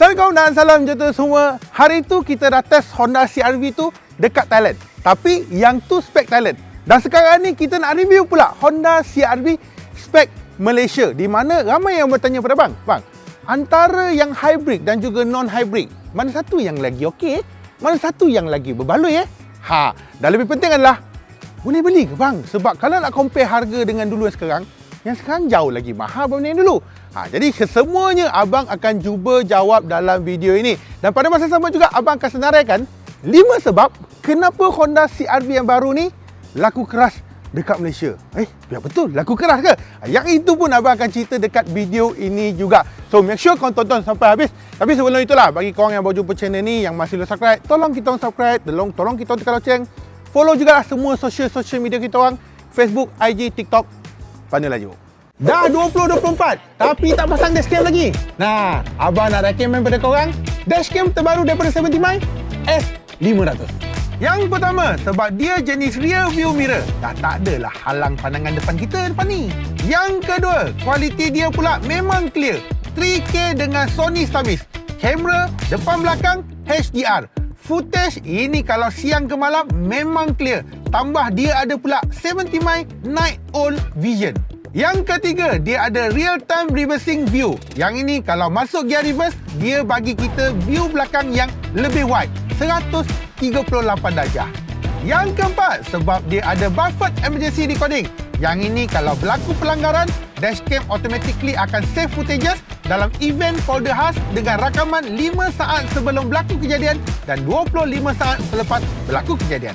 Assalamualaikum dan salam sejahtera semua. Hari tu kita dah test Honda CR-V tu dekat Thailand. Tapi yang tu spek Thailand. Dan sekarang ni kita nak review pula Honda CR-V spek Malaysia. Di mana ramai yang bertanya pada bang, antara yang hybrid dan juga non-hybrid, mana satu yang lagi okey? Mana satu yang lagi berbaloi Dan lebih penting adalah, boleh beli ke bang? Sebab kalau nak compare harga dengan dulu yang sekarang jauh lagi mahal berbanding yang dulu. Jadi kesemuanya abang akan cuba jawab dalam video ini. Dan pada masa sama juga abang akan senaraikan 5 sebab kenapa Honda CR-V yang baru ni laku keras dekat Malaysia. Biar betul laku keras ke? Yang itu pun abang akan cerita dekat video ini juga. So make sure korang tonton sampai habis. Tapi sebelum itulah, bagi korang yang baru jumpa channel ni, yang masih belum subscribe, tolong kita subscribe, tolong kita tekan loceng. Follow juga lah semua social media kita orang, Facebook, IG, TikTok. Pandai laju. Dah 2024 tapi tak pasang dashcam lagi. Nah, abang nak recommend pada korang dashcam terbaru daripada 70My S500. Yang pertama, sebab dia jenis rear view mirror, dah tak adalah halang pandangan depan kita depan ni. Yang kedua, kualiti dia pula memang clear, 3K dengan Sony Starbase. Kamera depan belakang HDR. Footage ini kalau siang ke malam memang clear. Tambah dia ada pula 70My Night Owl Vision. Yang ketiga, dia ada real time reversing view. Yang ini kalau masuk gear reverse, dia bagi kita view belakang yang lebih wide, 138 darjah. Yang keempat, sebab dia ada buffered emergency recording. Yang ini kalau berlaku pelanggaran, dashcam automatically akan save footages dalam event folder khas dengan rakaman 5 saat sebelum berlaku kejadian dan 25 saat selepas berlaku kejadian.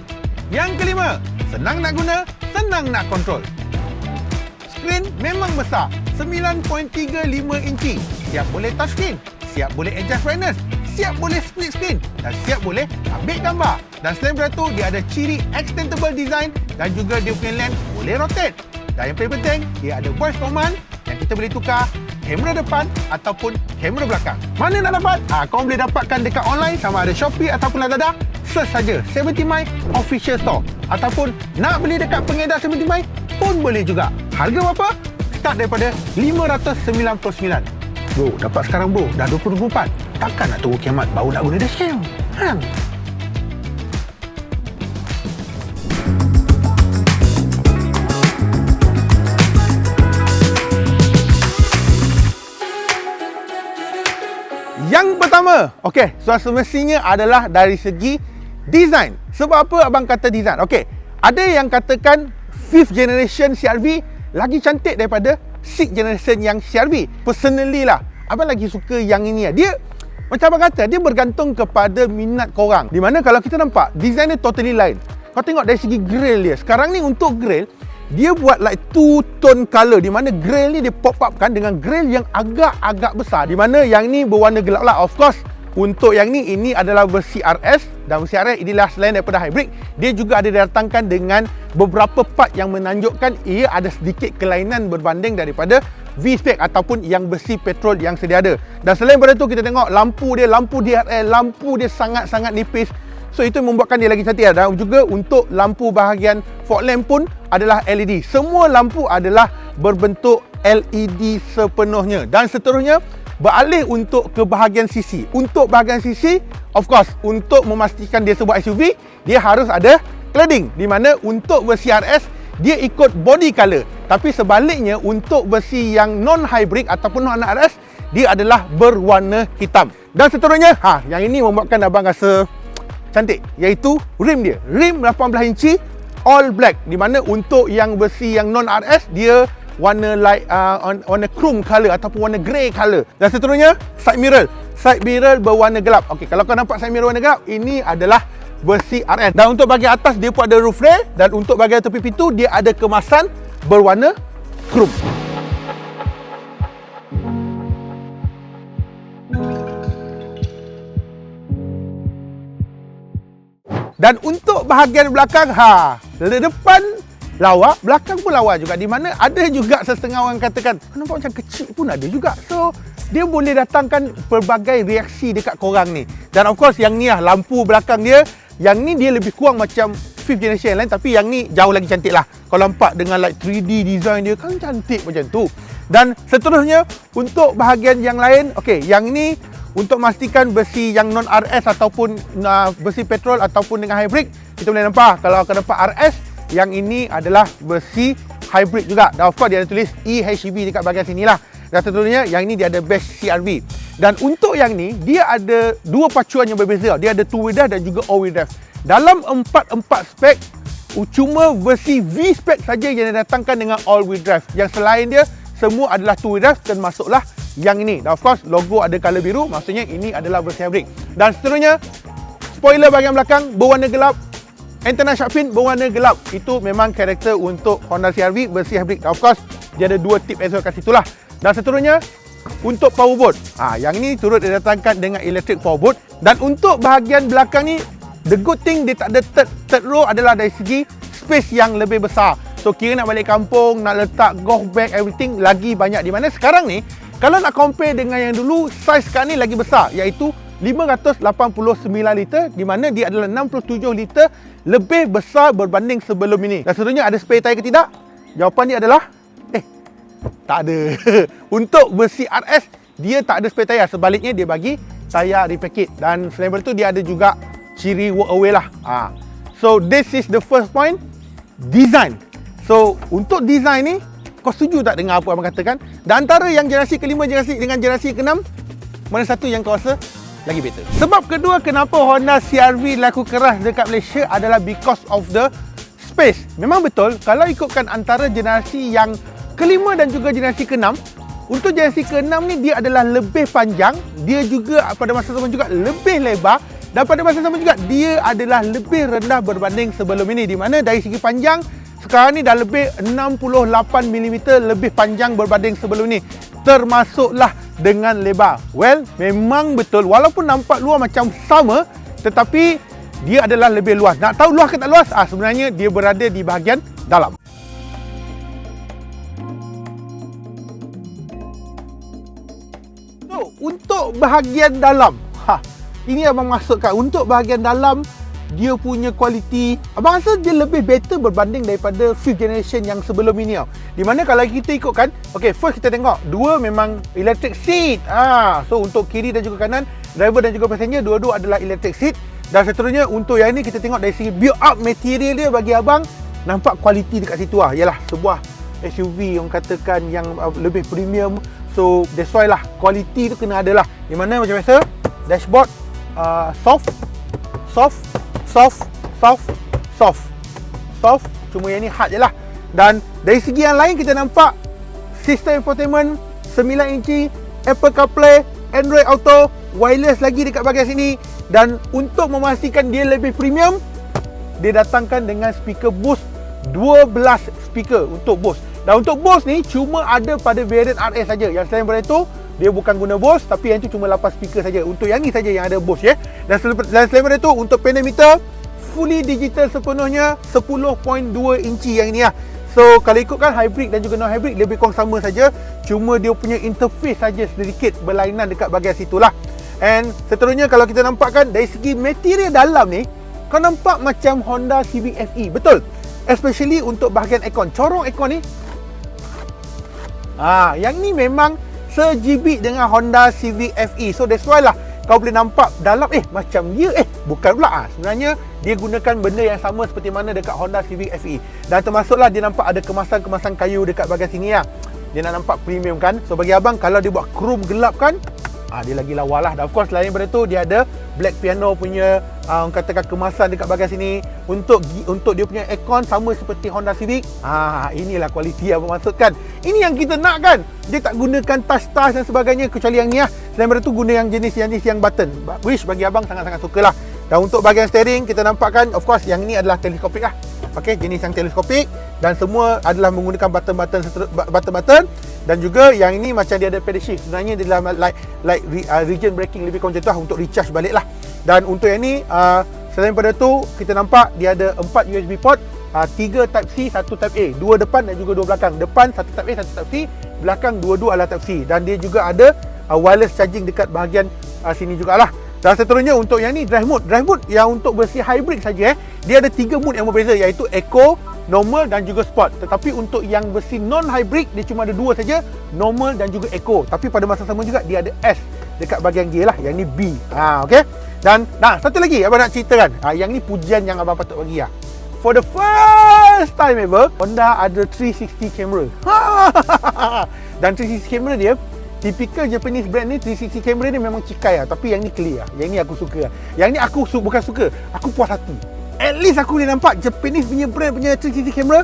Yang kelima, senang nak guna, senang nak kontrol. Skrin memang besar, 9.35 inci. Siap boleh touchscreen, siap boleh adjust brightness, siap boleh split screen dan siap boleh ambil gambar. Dan selain daripada tu, dia ada ciri extendable design dan juga dia punya lens boleh rotate. Dan yang paling penting, dia ada voice command yang kita boleh tukar kamera depan ataupun kamera belakang. Mana nak dapat? Kau boleh dapatkan dekat online sama ada Shopee ataupun Lazada. Search saja 70My Official Store. Ataupun nak beli dekat pengedar 70My pun boleh juga. Harga berapa? Start daripada RM599. Bro, dapat sekarang bro, dah 2024. Takkan nak tunggu kiamat baru nak guna dashcam? Yang pertama, so semestinya adalah dari segi design. Sebab apa abang kata design? Ada yang katakan 5th generation CR-V lagi cantik daripada 6th generation yang CR-V. Personally lah, abang lagi suka yang ini. Dia macam abang kata, dia bergantung kepada minat korang. Di mana kalau kita nampak design dia totally lain. Kau tengok dari segi grill dia. Sekarang ni untuk grill, dia buat like two tone color, di mana grill ni dia pop up kan dengan grill yang agak-agak besar, di mana yang ni berwarna gelap lah. Of course, untuk yang ni, ini adalah versi RS, dan versi RS inilah selain daripada hybrid, dia juga ada didatangkan dengan beberapa part yang menunjukkan ia ada sedikit kelainan berbanding daripada V-Spec ataupun yang versi petrol yang sedia ada. Dan selain daripada tu, kita tengok lampu DRL, lampu dia sangat-sangat nipis. So itu membuatkan dia lagi cantik. Dan juga untuk lampu bahagian fog lamp pun adalah LED. Semua lampu adalah berbentuk LED sepenuhnya. Dan seterusnya, beralih untuk ke bahagian sisi. Untuk bahagian sisi, of course, untuk memastikan dia sebuah SUV, dia harus ada cladding. Di mana untuk versi RS, dia ikut body color. Tapi sebaliknya, untuk versi yang non-hybrid ataupun non-RS, dia adalah berwarna hitam. Dan seterusnya, yang ini membuatkan abang rasa cantik, iaitu rim dia. Rim 18 inci all black, di mana untuk yang versi yang non RS dia warna light warna chrome color ataupun warna grey color. Dan seterusnya side mirror berwarna gelap. Kalau kau nampak side mirror warna gelap, ini adalah versi RS. Dan untuk bahagian atas dia pun ada roof rail, dan untuk bahagian tepi pintu dia ada kemasan berwarna chrome. Dan untuk bahagian belakang, depan lawa, belakang pun lawa juga. Di mana ada juga setengah orang katakan, nampak macam kecil pun ada juga. So, dia boleh datangkan pelbagai reaksi dekat korang ni. Dan of course, yang ni lah, lampu belakang dia. Yang ni dia lebih kurang macam 5th generation yang lain. Tapi yang ni jauh lagi cantik lah. Kalau nampak dengan like 3D design dia, kan cantik macam tu. Dan seterusnya, untuk bahagian yang lain, yang ni Untuk memastikan versi yang non RS ataupun versi petrol ataupun dengan hybrid, kita boleh nampak kalau akan nampak RS, yang ini adalah versi hybrid juga. Dan of course dia ada tulis EHEV dekat bahagian sini lah. Dan tentunya yang ini dia ada base CRV. Dan untuk yang ni dia ada dua pacuan yang berbeza. Dia ada two wheel drive dan juga all wheel drive. Dalam empat spek, cuma versi V spec saja yang didatangkan dengan all wheel drive. Yang selain dia semua adalah two wheel drive, termasuklah yang ini. Dan of course logo ada colour biru, maksudnya ini adalah versi hybrid. Dan seterusnya, spoiler bahagian belakang berwarna gelap, antenna shark fin berwarna gelap. Itu memang karakter untuk Honda CR-V versi hybrid. Dan of course dia ada dua tip as well kat situlah. Dan seterusnya untuk powerboat, yang ini turut didatangkan dengan electric powerboat. Dan untuk bahagian belakang ni, the good thing dia tak ada third row adalah dari segi space yang lebih besar. So kira nak balik kampung, nak letak golf bag, everything lagi banyak. Di mana sekarang ni, kalau nak compare dengan yang dulu, saiz sekarang ni lagi besar, iaitu 589 liter, di mana dia adalah 67 liter lebih besar berbanding sebelum ini. Dan seterusnya ada spare tire ke tidak? Jawapan dia adalah tak ada. Untuk versi RS, dia tak ada spare tire. Sebaliknya dia bagi tayar repackage. Dan selain itu dia ada juga ciri walk away lah. So this is the first point, design. So untuk design ni, kau setuju tak dengan apa abang katakan? Dan antara yang generasi kelima dengan generasi keenam, mana satu yang kau rasa lagi better? Sebab kedua kenapa Honda CR-V laku keras dekat Malaysia adalah because of the space. Memang betul, kalau ikutkan antara generasi yang kelima dan juga generasi keenam, untuk generasi keenam ni dia adalah lebih panjang, dia juga pada masa sama juga lebih lebar, dan pada masa sama juga dia adalah lebih rendah berbanding sebelum ini. Di mana dari segi panjang, sekarang ni dah lebih 68mm lebih panjang berbanding sebelum ni, termasuklah dengan lebar. Well, memang betul, walaupun nampak luar macam sama, tetapi dia adalah lebih luas. Nak tahu luas ke tak luas? Sebenarnya dia berada di bahagian dalam. So, untuk bahagian dalam, ini abang masukkan. Untuk bahagian dalam, dia punya kualiti, abang rasa dia lebih better berbanding daripada 5th generation yang sebelum ini tau. Di mana kalau kita ikutkan, first kita tengok, dua memang electric seat. So untuk kiri dan juga kanan, driver dan juga passenger, dua-dua adalah electric seat. Dan seterusnya untuk yang ini kita tengok dari segi build up material dia, bagi abang nampak kualiti dekat situ Yalah, sebuah SUV yang katakan yang lebih premium. So that's why lah, kualiti tu kena ada lah. Di mana macam biasa, dashboard soft. Cuma yang ni hard je lah. Dan dari segi yang lain kita nampak sistem infotainment 9 inci, Apple CarPlay, Android Auto, wireless lagi dekat bahagian sini. Dan untuk memastikan dia lebih premium, dia datangkan dengan speaker Bose, 12 speaker untuk Bose. Dan untuk Bose ni cuma ada pada variant RS saja. Yang selain daripada itu, dia bukan guna Bose, tapi yang tu cuma 8 speaker saja. Untuk yang ni saja yang ada Bose Dan selain daripada itu, untuk panel meter fully digital sepenuhnya, 10.2 inci yang ini So kalau ikutkan hybrid dan juga non hybrid, lebih kurang sama saja. Cuma dia punya interface saja sedikit berlainan dekat bahagian situlah. And seterusnya kalau kita nampakkan dari segi material dalam ni, kau nampak macam Honda Civic FE. Betul. Especially untuk bahagian aircon. Corong aircon ni, yang ni memang sejibit dengan Honda Civic FE. So that's why lah kau boleh nampak dalam macam dia bukan pula. Sebenarnya dia gunakan benda yang sama seperti mana dekat Honda Civic FE. Dan termasuklah dia nampak ada kemasan-kemasan kayu dekat bahagian sini Dia nak nampak premium kan. So bagi abang, kalau dia buat chrome gelap kan, dia lagi lawa lah. Dan of course lain daripada tu, dia ada black piano punya orang katakan kemasan dekat bahagian sini. Untuk dia punya aircon sama seperti Honda Civic. Inilah kualiti yang bermaksudkan. Ini yang kita nak kan. Dia tak gunakan touch dan sebagainya, kecuali yang ni Selain daripada tu, guna yang jenis yang button, which bagi abang sangat-sangat suka lah. Dan untuk bahagian steering, kita nampakkan of course yang ni adalah teleskopik lah. Jenis yang teleskopik. Dan semua adalah menggunakan button. Dan juga yang ini macam dia ada pedal shift. Sebenarnya dia dalam like region braking, lebih kurang macam tu untuk recharge balik lah. Dan untuk yang ni, selain daripada tu, kita nampak dia ada 4 USB port, 3 Type C, 1 Type A, 2 depan dan juga 2 belakang. Depan 1 Type A, 1 Type C, belakang dua-dua adalah Type C. Dan dia juga ada wireless charging dekat bahagian sini jugalah. Dan seterusnya untuk yang ni, drive mode yang untuk versi hybrid saja dia ada 3 mode yang berbeza, iaitu Eco, Normal dan juga Sport. Tetapi untuk yang versi non hybrid, dia cuma ada 2 saja, Normal dan juga Eco. Tapi pada masa sama juga dia ada S. dekat bahagian gear lah. Yang ni B. Okey. Dan satu lagi abang nak ceritakan. Yang ni pujian yang abang patut bagi lah. For the first time ever, Honda ada 360 camera. Dan 360 camera dia, typical Japanese brand ni 360 camera ni memang cikai lah. Tapi yang ni clear lah. Yang ni aku suka lah. Yang ni aku bukan suka, aku puas hati. At least aku boleh nampak Japanese punya brand punya 360 camera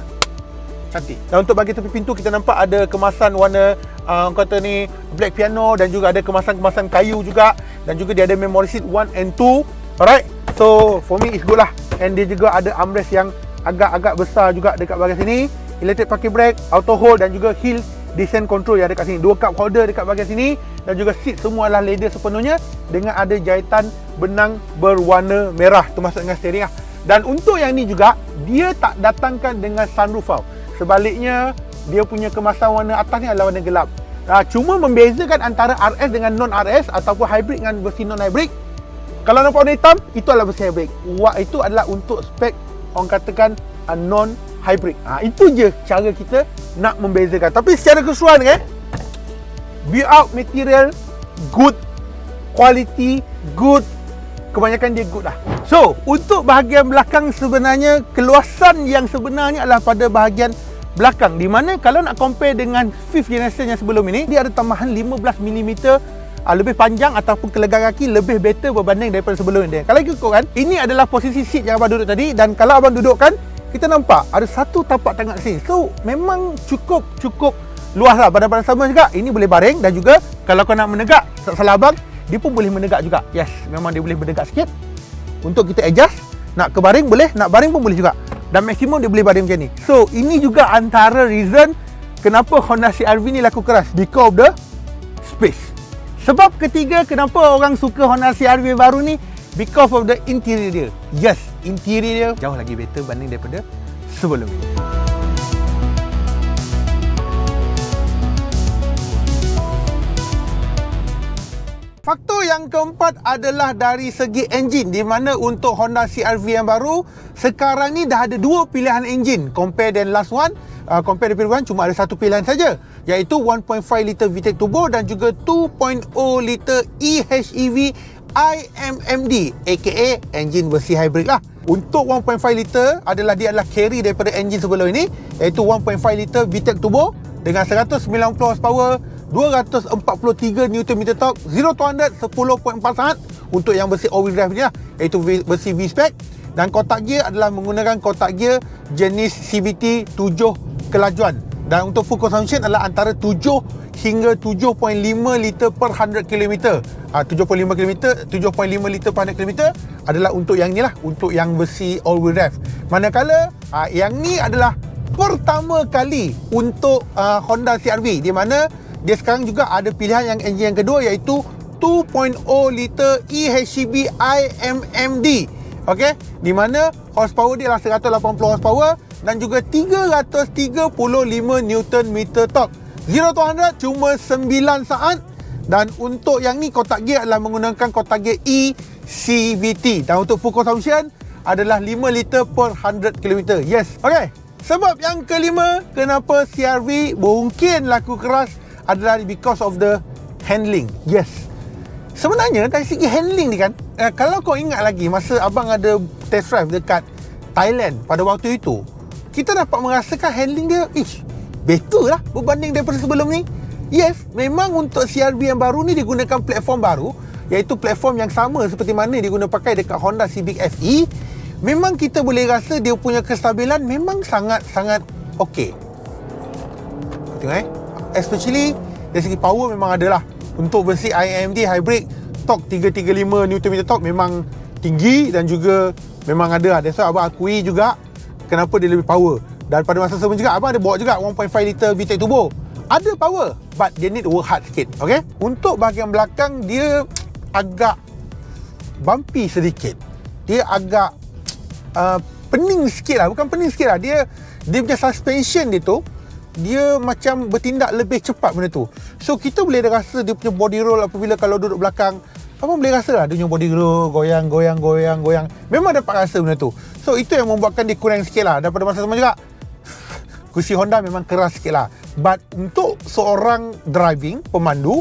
cantik. Dan untuk bagi tepi pintu, kita nampak ada kemasan warna kata ni black piano, dan juga ada kemasan-kemasan kayu juga, dan juga dia ada memory seat 1 and 2. Alright, so for me it's good lah. And dia juga ada armrest yang agak-agak besar juga dekat bahagian sini, electric parking brake, auto hold, dan juga hill descent control yang ada kat sini. 2 cup holder dekat bahagian sini, dan juga seat semua adalah leather sepenuhnya dengan ada jahitan benang berwarna merah, termasuk dengan steering lah. Dan untuk yang ni juga, dia tak datangkan dengan sunroof tau. Sebaliknya, dia punya kemasan warna atas ni adalah warna gelap. Cuma membezakan antara RS dengan non-RS ataupun hybrid dengan versi non-hybrid. Kalau nampak warna hitam, itu adalah versi hybrid. Itu adalah untuk spek orang katakan non-hybrid. Itu je cara kita nak membezakan. Tapi secara keseluruhan build out material good, quality good, kebanyakan dia good lah. So, untuk bahagian belakang sebenarnya, keluasan yang sebenarnya adalah pada bahagian belakang, di mana kalau nak compare dengan 5th generation yang sebelum ini, dia ada tambahan 15mm lebih panjang ataupun kelegar kaki lebih better berbanding daripada sebelum dia. Kalau ikutkan, ini adalah posisi seat yang abang duduk tadi, dan kalau abang dudukkan, kita nampak ada satu tapak tangan sini. So, memang cukup luas lah. Badan-badan sama juga. Ini boleh baring, dan juga kalau kau nak menegak, salah abang, dia pun boleh menegak juga. Yes, memang dia boleh menegak sikit. Untuk kita adjust, nak ke baring boleh, nak baring pun boleh juga. Dan maksimum dia boleh baring macam ni. So, ini juga antara reason kenapa Honda CR-V ni laku keras, because of the space. Sebab ketiga kenapa orang suka Honda CR-V baru ni, because of the interior dia. Yes, interior dia jauh lagi better banding daripada sebelum ini. Faktor yang keempat adalah dari segi enjin, di mana untuk Honda CR-V yang baru sekarang ni dah ada 2 pilihan enjin compare dengan last one. Compare dengan cuma ada satu pilihan saja, iaitu 1.5 liter VTEC turbo dan juga 2.0 liter eHEV IMMD, aka enjin versi hybrid lah. Untuk 1.5 liter dia adalah carry daripada enjin sebelum ini, iaitu 1.5 liter VTEC turbo dengan 190 horsepower, 243 Nm torque, 0 to 100 10.4 saat untuk yang versi all-wheel drive ni lah, iaitu versi V-Spec. Dan kotak gear adalah menggunakan kotak gear jenis CVT 7 kelajuan. Dan untuk full consumption adalah antara 7 hingga 7.5 liter per 100 km. 7.5 liter per 100 km adalah untuk yang ni lah, untuk yang versi all-wheel drive. Manakala yang ni adalah pertama kali untuk Honda CR-V, di mana dia sekarang juga ada pilihan yang enjin yang kedua, iaitu 2.0 liter eHEV IMMD. Okey, di mana horsepower dia adalah 180 horsepower dan juga 335 Nm torque. 0 to 100 cuma 9 saat. Dan untuk yang ni kotak gear adalah menggunakan kotak gear eCVT. Dan untuk full consumption adalah 5 liter per 100 km. Yes. Okey. Sebab yang kelima kenapa CR-V mungkin laku keras adalah because of the handling. Yes. Sebenarnya dari segi handling ni kan, kalau kau ingat lagi masa abang ada test drive dekat Thailand pada waktu itu, kita dapat merasakan handling dia better lah berbanding daripada sebelum ni. Yes, memang untuk CR-V yang baru ni digunakan platform baru, iaitu platform yang sama seperti mana digunakan pakai dekat Honda Civic FE. Memang kita boleh rasa dia punya kestabilan memang sangat-sangat okey. Tengok especially dari segi power memang ada lah. Untuk versi IMD hybrid, torque 335 Nm torque memang tinggi dan juga memang ada lah. That's why abang akui juga kenapa dia lebih power. Dan pada masa sama juga abang ada bawa juga 1.5 liter VTEC turbo. Ada power, but dia need work hard sikit. Okay? Untuk bahagian belakang dia agak bumpy sedikit. Dia agak pening sikit lah. Bukan pening sikit lah, dia punya suspension dia tu, dia macam bertindak lebih cepat benda tu. So kita boleh rasa dia punya body roll apabila kalau duduk belakang. Abang boleh rasa lah dia punya body roll goyang. Memang dapat rasa benda tu. So itu yang membuatkan dia kurang sikit lah. Dan pada masa sama juga kursi Honda memang keras sikit lah. But untuk seorang driving, pemandu,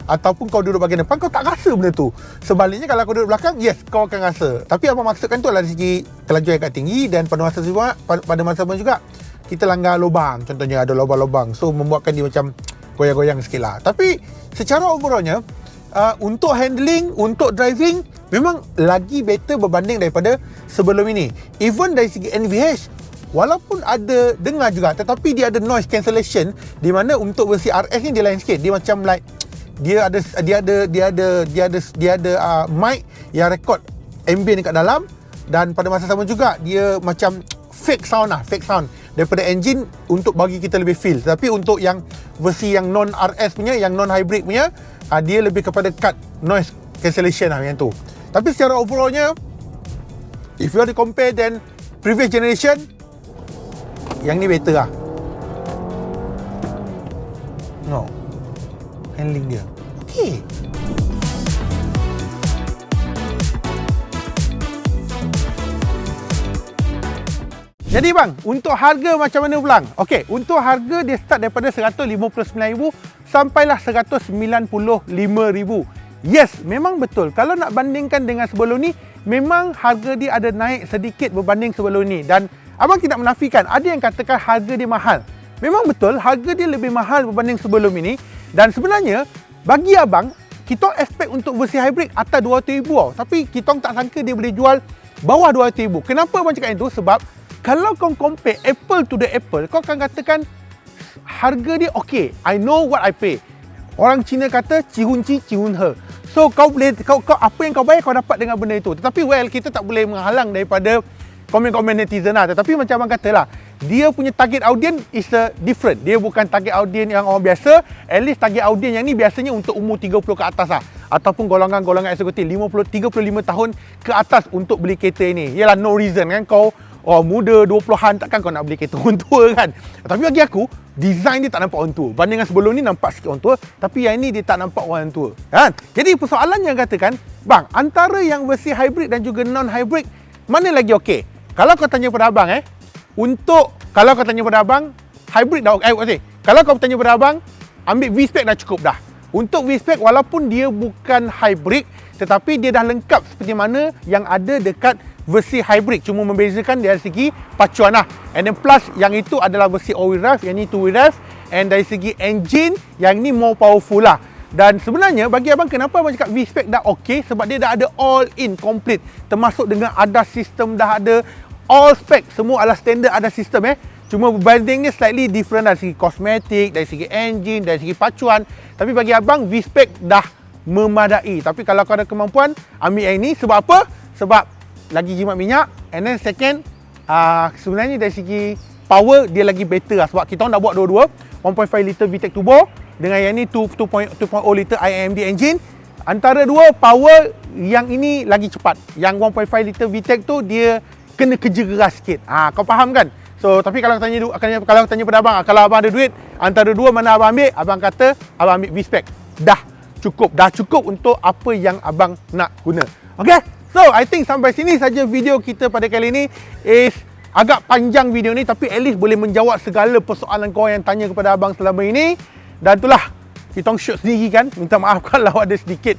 ataupun kau duduk bahagian depan, kau tak rasa benda tu. Sebaliknya kalau kau duduk belakang, yes, kau akan rasa. Tapi apa maksudkan tu adalah dari segi kelajuan yang agak tinggi, dan pada masa sama juga kita langgar lubang, contohnya ada lubang-lubang, so membuatkan dia macam goyang-goyang sikit lah. Tapi secara overallnya, untuk handling, untuk driving memang lagi better berbanding daripada sebelum ini. Even dari segi NVH, walaupun ada dengar juga, tetapi dia ada noise cancellation, di mana untuk versi RS ni dia lain sikit. Dia macam like dia ada mic yang record ambient dekat dalam, dan pada masa sama juga dia macam fake sound daripada engine untuk bagi kita lebih feel. Tapi untuk yang versi yang non RS punya, yang non hybrid punya, dia lebih kepada cut noise cancellation lah yang tu. Tapi secara overallnya, if you are to compare then previous generation, yang ni better lah. No, handling dia okay. Jadi bang, untuk harga macam mana pulang? Okey, untuk harga dia start daripada 159,000 sampailah 195,000. Yes, memang betul. Kalau nak bandingkan dengan sebelum ni, memang harga dia ada naik sedikit berbanding sebelum ni. Dan abang tidak menafikan, ada yang katakan harga dia mahal. Memang betul, harga dia lebih mahal berbanding sebelum ini. Dan sebenarnya, bagi abang, kita expect untuk versi hybrid atas 200,000 tau. Tapi kita tak sangka dia boleh jual bawah 200,000. Kenapa abang cakap itu? Sebab kalau kau compare apple to the apple, kau akan katakan harga dia okey. I know what I pay. Orang Cina kata cihunci cihunhe. So kau boleh kau apa yang kau bayar kau dapat dengan benda itu. Tetapi kita tak boleh menghalang daripada komen-komen netizen lah. Tetapi macam abang katalah, dia punya target audience is different. Dia bukan target audience yang orang biasa. At least target audience yang ni biasanya untuk umur 30 ke atas lah, ataupun golongan-golongan eksekutif 35 tahun ke atas untuk beli kereta ini. Yalah, no reason kan kau muda 20-an, takkan kau nak beli kereta orang tua kan. Tapi bagi aku, design dia tak nampak orang tua. Bandingkan sebelum ni nampak sikit orang tua, tapi yang ni dia tak nampak orang tua kan. Jadi persoalan yang katakan, bang, antara yang versi hybrid dan juga non-hybrid, mana lagi okey? Kalau kau tanya pada abang kalau kau tanya pada abang, hybrid dah okey. Kalau kau tanya pada abang, ambil V-Spec dah cukup dah. Untuk V-Spec, walaupun dia bukan hybrid, tetapi dia dah lengkap seperti mana yang ada dekat versi hybrid, cuma membezakan dari segi pacuan lah. And then plus yang itu adalah versi all-wheel drive, yang ni two-wheel drive. And dari segi engine, yang ni more powerful lah. Dan sebenarnya bagi abang, kenapa abang cakap V-Spec dah okey? Sebab dia dah ada all-in complete, termasuk dengan ADAS system, dah ada all spec, semua adalah standard ADAS system Cuma berbanding ni slightly different dari segi kosmetik, dari segi engine, dari segi pacuan. Tapi bagi abang, V-Spec dah memadai. Tapi kalau kau ada kemampuan, ambil yang ini. Sebab apa? Sebab lagi jimat minyak. And then second, sebenarnya dari segi power dia lagi better lah. Sebab kita orang dah buat dua-dua, 1.5 litre VTEC turbo dengan yang ni 2.0 litre IMD engine. Antara dua, power yang ini lagi cepat. Yang 1.5 litre VTEC tu dia kena kerja keras sikit. Kau faham kan? So, tapi kalau tanya pada abang, kalau abang ada duit, antara dua mana abang ambil? Abang kata abang ambil V-Spec. Dah cukup untuk apa yang abang nak guna. Okay? So, I think sampai sini saja video kita pada kali ini. Agak panjang video ni, tapi at least boleh menjawab segala persoalan kau yang tanya kepada abang selama ini. Dan itulah, kita shoot sendiri kan. Minta maaf kalau ada sedikit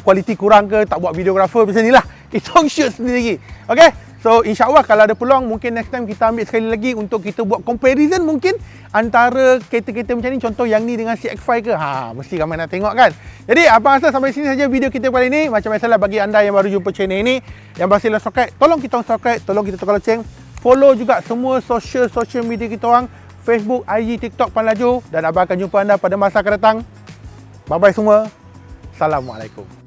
kualiti kurang ke, tak buat videographer macam ni lah. Kita shoot sendiri. Okay? So, insyaAllah kalau ada peluang, mungkin next time kita ambil sekali lagi untuk kita buat comparison mungkin antara kereta-kereta macam ni. Contoh yang ni dengan CX-5 ke. Mesti ramai nak tengok kan. Jadi, abang rasa sampai sini saja video kita kali ini. Macam biasalah, bagi anda yang baru jumpa channel ini, yang masih belum subscribe, tolong kita subscribe, tolong kita tekan loceng. Follow juga semua social media kita orang, Facebook, IG, TikTok, Pan Laju. Dan abang akan jumpa anda pada masa akan datang. Bye-bye semua. Assalamualaikum.